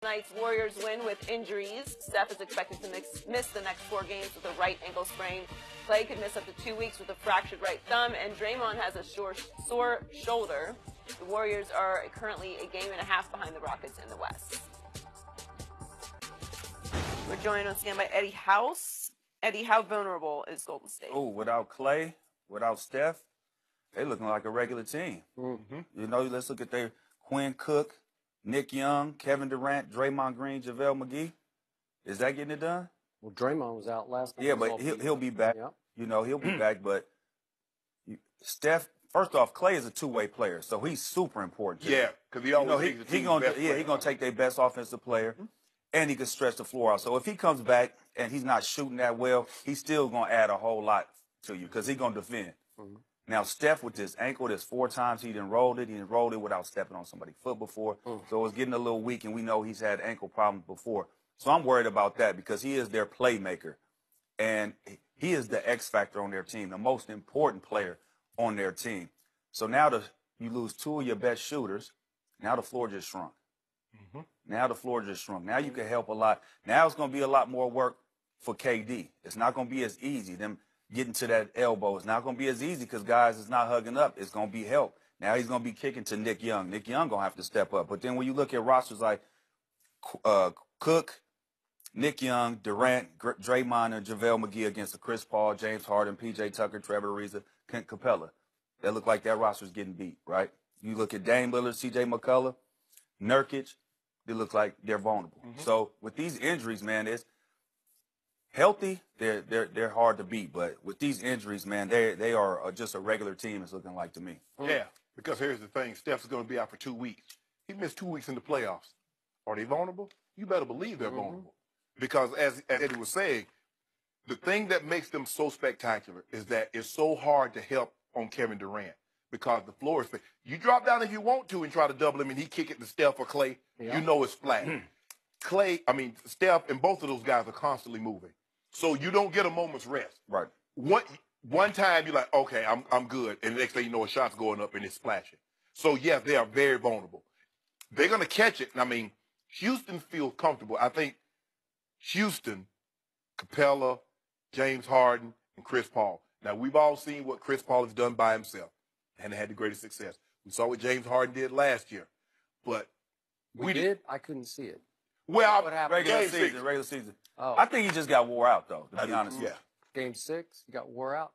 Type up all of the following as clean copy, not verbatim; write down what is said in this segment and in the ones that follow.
Tonight's Warriors win with injuries. Steph is expected to miss the next 4 games with a right ankle sprain. Clay could miss up to 2 weeks with a fractured right thumb, and Draymond has a sore shoulder. The Warriors are currently a game and a half behind the Rockets in the West. We're joined once again by Eddie House. Eddie, how vulnerable is Golden State? Oh, without Clay, without Steph, they looking like a regular team. Mm-hmm. You know, let's look at their Quinn Cook, Nick Young, Kevin Durant, Draymond Green, JaVale McGee. Is that getting it done? Well, Draymond was out last night. Yeah, but he'll be back. Yeah. You know, he'll be back. But Steph, first off, Clay is a two-way player, so he's super important. Yeah, because he always he's gonna take their best offensive player, and he can stretch the floor out. So if he comes back and he's not shooting that well, he's still gonna add a whole lot to you because he's gonna defend. Mm-hmm. Now, Steph with this ankle, there's 4 times he done rolled it. He done rolled it without stepping on somebody's foot before. So it's getting a little weak, and we know he's had ankle problems before. So I'm worried about that because he is their playmaker, and he is the X factor on their team, the most important player on their team. So now you lose 2 of your best shooters. Now the floor just shrunk. Now the floor just shrunk. Now you can help a lot. Now it's going to be a lot more work for KD. It's not going to be as easy. Them getting to that elbow. It's not going to be as easy because guys is not hugging up. It's going to be help. Now he's going to be kicking to Nick Young. Nick Young going to have to step up. But then when you look at rosters like Cook, Nick Young, Durant, Draymond, and JaVale McGee against Chris Paul, James Harden, P.J. Tucker, Trevor Ariza, Clint Capella, that look like that roster's getting beat, right? You look at Dame Lillard, C.J. McCullough, Nurkic, they look like they're vulnerable. So with these injuries, man, it's healthy, they're hard to beat. But with these injuries, man, they are just a regular team, it's looking like to me. Yeah, because here's the thing. Steph's going to be out for 2 weeks. He missed 2 weeks in the playoffs. Are they vulnerable? You better believe they're vulnerable. Because as Eddie was saying, the thing that makes them so spectacular is that it's so hard to help on Kevin Durant because the floor is flat. You drop down if you want to and try to double him and he kick it to Steph or Clay, you know it's flat. Steph and both of those guys are constantly moving. So you don't get a moment's rest. Right. One time you're like, okay, I'm good. And the next thing you know, a shot's going up and it's splashing. So, yes, they are very vulnerable. They're going to catch it. I mean, Houston feels comfortable. I think Houston, Capella, James Harden, and Chris Paul. Now, we've all seen what Chris Paul has done by himself and had the greatest success. We saw what James Harden did last year. But we did? I couldn't see it. Well, what happened? Regular season. Oh. I think he just got wore out, though, to be honest. Yeah. Game 6, he got wore out.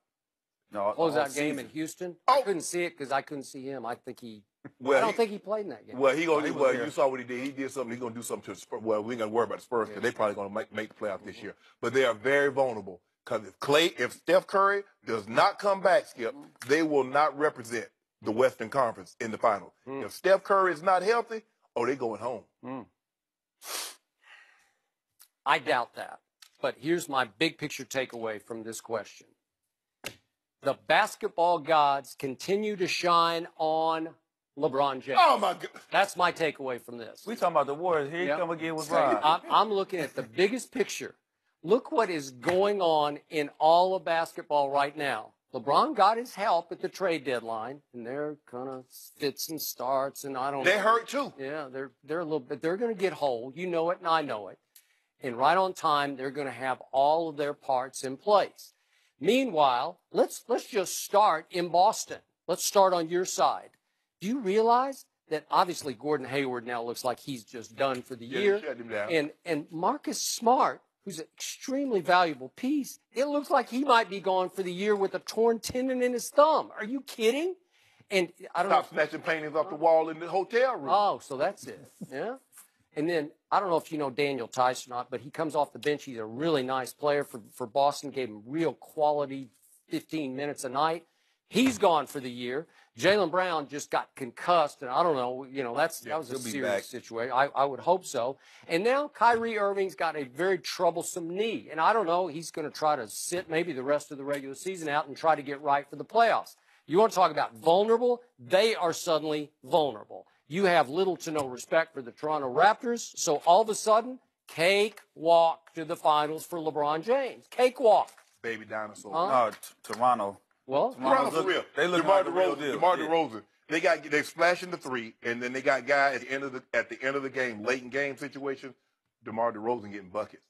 No, Closeout game in Houston. I couldn't see it because I couldn't see him. I think I don't think he played in that game. Well, you saw what he did. He did something. He's going to do something to the Spurs. Well, we ain't going to worry about the Spurs because they're probably going to make the playoffs this year. But they are very vulnerable because if Steph Curry does not come back, Skip, they will not represent the Western Conference in the final. If Steph Curry is not healthy, they're going home. I doubt that. But here's my big picture takeaway from this question. The basketball gods continue to shine on LeBron James. Oh, my God. That's my takeaway from this. We talking about the Warriors. Here you come again with Ron. I'm looking at the biggest picture. Look what is going on in all of basketball right now. LeBron got his help at the trade deadline, and they're kind of fits and starts, and I don't know. They hurt, too. Yeah, they're a little bit. They're going to get whole. You know it, and I know it. And right on time, they're going to have all of their parts in place. Meanwhile, let's just start in Boston. Let's start on your side. Do you realize that obviously Gordon Hayward now looks like he's just done for the year? Shut him down. And Marcus Smart, who's an extremely valuable piece, it looks like he might be gone for the year with a torn tendon in his thumb. Are you kidding? And I don't know. Stop snatching paintings off the wall in the hotel room. Oh, so that's it. Yeah. And then, I don't know if you know Daniel Tice or not, but he comes off the bench. He's a really nice player for Boston, gave him real quality 15 minutes a night. He's gone for the year. Jaylen Brown just got concussed, and I don't know, that was a serious situation. I would hope so. And now Kyrie Irving's got a very troublesome knee, and I don't know, he's going to try to sit maybe the rest of the regular season out and try to get right for the playoffs. You want to talk about vulnerable? They are suddenly vulnerable. You have little to no respect for the Toronto Raptors, so all of a sudden, cakewalk to the finals for LeBron James. Cakewalk. Baby dinosaur. No, Toronto. Well, Toronto's for real. They look like the real deal. DeMar DeRozan They're splashing the three, and then they got guy at the end of the game, late in game situation, DeMar DeRozan getting buckets.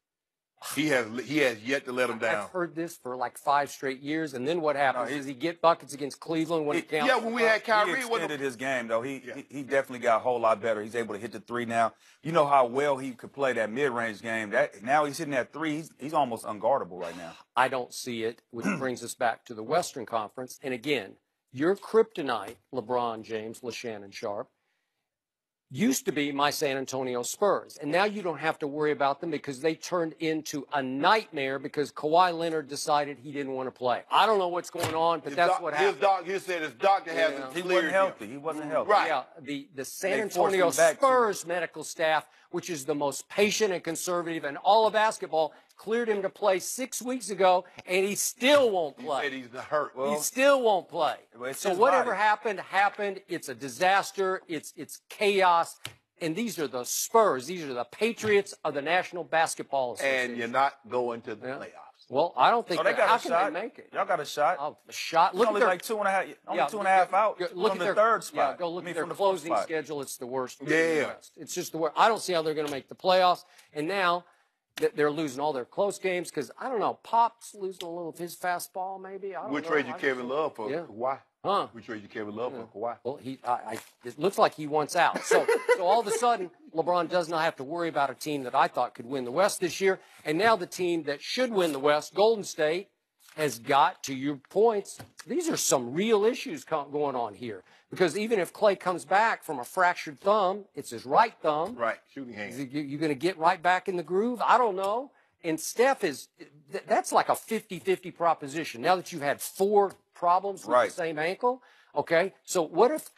He has yet to let them down. I've heard this for like 5 straight years, and then what happens is he get buckets against Cleveland when it counts. Yeah, when we had Kyrie, he extended his game though. He definitely got a whole lot better. He's able to hit the three now. You know how well he could play that mid-range game. Now he's hitting that three. He's almost unguardable right now. I don't see it, which brings us back to the Western Conference. And again, your kryptonite, LeBron James, LaShannon Sharp, used to be my San Antonio Spurs. And now you don't have to worry about them because they turned into a nightmare because Kawhi Leonard decided he didn't want to play. I don't know what's going on, but that's what happened. He said his doctor hasn't He cleared wasn't healthy. He wasn't healthy. Right. Yeah, the San They forced Antonio him back Spurs medical staff, which is the most patient and conservative in all of basketball, cleared him to play 6 weeks ago, and he still won't play. He said he's hurt. He still won't play. Well, it's So his whatever body. happened. It's a disaster. It's chaos. And these are the Spurs. These are the Patriots of the National Basketball Association. And you're not going to the playoffs. Well, I don't think So they got how a can shot. they make it? Y'all got a shot. Oh, a shot. It's Look only at their, like 2.5. Only yeah, 2.5 out. Look from at the their third spot. Yeah, go look at their from the fourth closing spot. schedule. It's the worst. Yeah. in the West. It's just the worst. I don't see how they're going to make the playoffs. And now they're losing all their close games because I don't know. Pop's losing a little of his fastball, maybe. I don't We'll know. trade you Kevin Love for Yeah. Kawhi. Huh? We trade you Kevin Love for Kawhi. Well, it looks like he wants out. So all of a sudden, LeBron does not have to worry about a team that I thought could win the West this year. And now the team that should win the West, Golden State, has got, to your points, these are some real issues going on here. Because even if Clay comes back from a fractured thumb, it's his right thumb. Right, shooting hand. You're going to get right back in the groove? I don't know. And Steph that's like a 50-50 proposition. Now that you've had 4 problems with the same ankle, okay? So what if,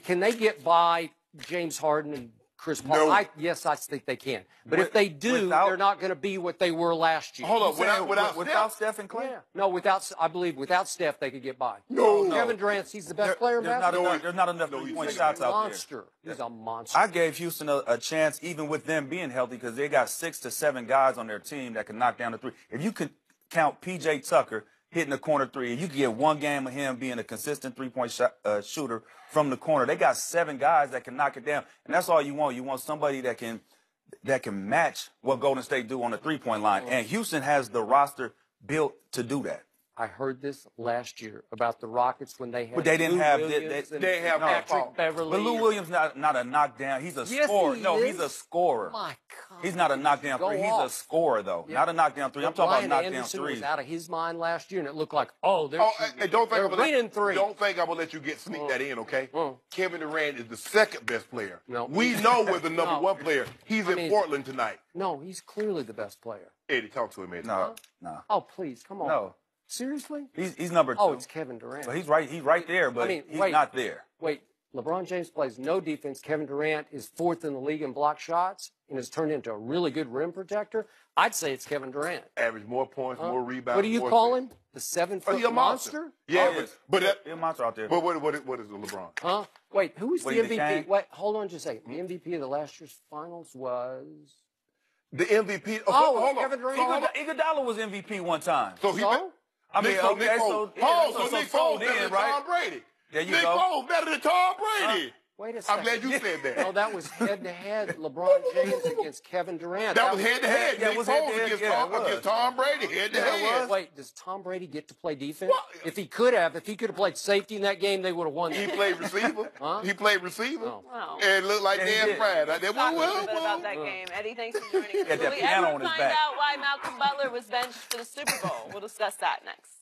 can they get by James Harden and Chris Paul? No. Yes, I think they can. But if they do, they're not going to be what they were last year. Hold on, Without Steph and Clay? Yeah. No, I believe without Steph, they could get by. No. Kevin Durant, he's the best player in basketball. There's not enough three-point shots out there. Monster. He's a monster. I gave Houston a chance, even with them being healthy, because they got 6 to 7 guys on their team that can knock down the three. If you can count P.J. Tucker hitting the corner three, and you can get one game of him being a consistent three-point shooter from the corner, they got 7 guys that can knock it down, and that's all you want. You want somebody that can match what Golden State do on the three-point line, and Houston has the roster built to do that. I heard this last year about the Rockets when they had. But they didn't Lou have Williams they have Patrick Beverly. But Lou Williams not a knockdown. He's a scorer. He's a scorer. My God. He's not a knockdown three. He's a scorer though, not a knockdown three. I'm talking Brian about knockdown Anderson thhree. was out of his mind last year, and it looked like, they're winning 3. Don't think I'm gonna let you sneak that in, okay? Kevin Durant is the second best player. No. We know we're the number 1 player. He's in Portland tonight. No, he's clearly the best player. Eddie, talk to him, Eddie. No. Oh, please, come on. No. Seriously? He's number 2. Oh, it's Kevin Durant. But he's right there, but he's not there. Wait, LeBron James plays no defense. Kevin Durant is 4th in the league in block shots and has turned into a really good rim protector. I'd say it's Kevin Durant. Average more points, more rebounds. What do you call him? The 7-foot He's a monster. Yeah, but he's a monster out there. But what is LeBron? Huh? Wait, who was the What, MVP? Wait, hold on just a second. The MVP of the last year's finals was... The MVP. hold on. Kevin Durant. Iguodala was MVP one time. So he. I mean, Nick okay, Foles. so Nick Foles better than right? Tom Brady. There you Nick go. Foles better than Tom Brady. Wait a second. I'm glad you said that. No, that was head-to-head LeBron James against Kevin Durant. That was head-to-head. Yeah, Nick was Foles head-to-head. against Tom Brady. Head-to-head. Wait, does Tom Brady get to play defense? If he could have played safety in that game, they would have won. He played receiver. He played receiver. Oh. Wow. And looked like Dan Fried. Talk a little bit about that game. Eddie, thanks for joining us. Had that Will we piano ever on his find back. out why Malcolm Butler was benched for the Super Bowl? We'll discuss that next.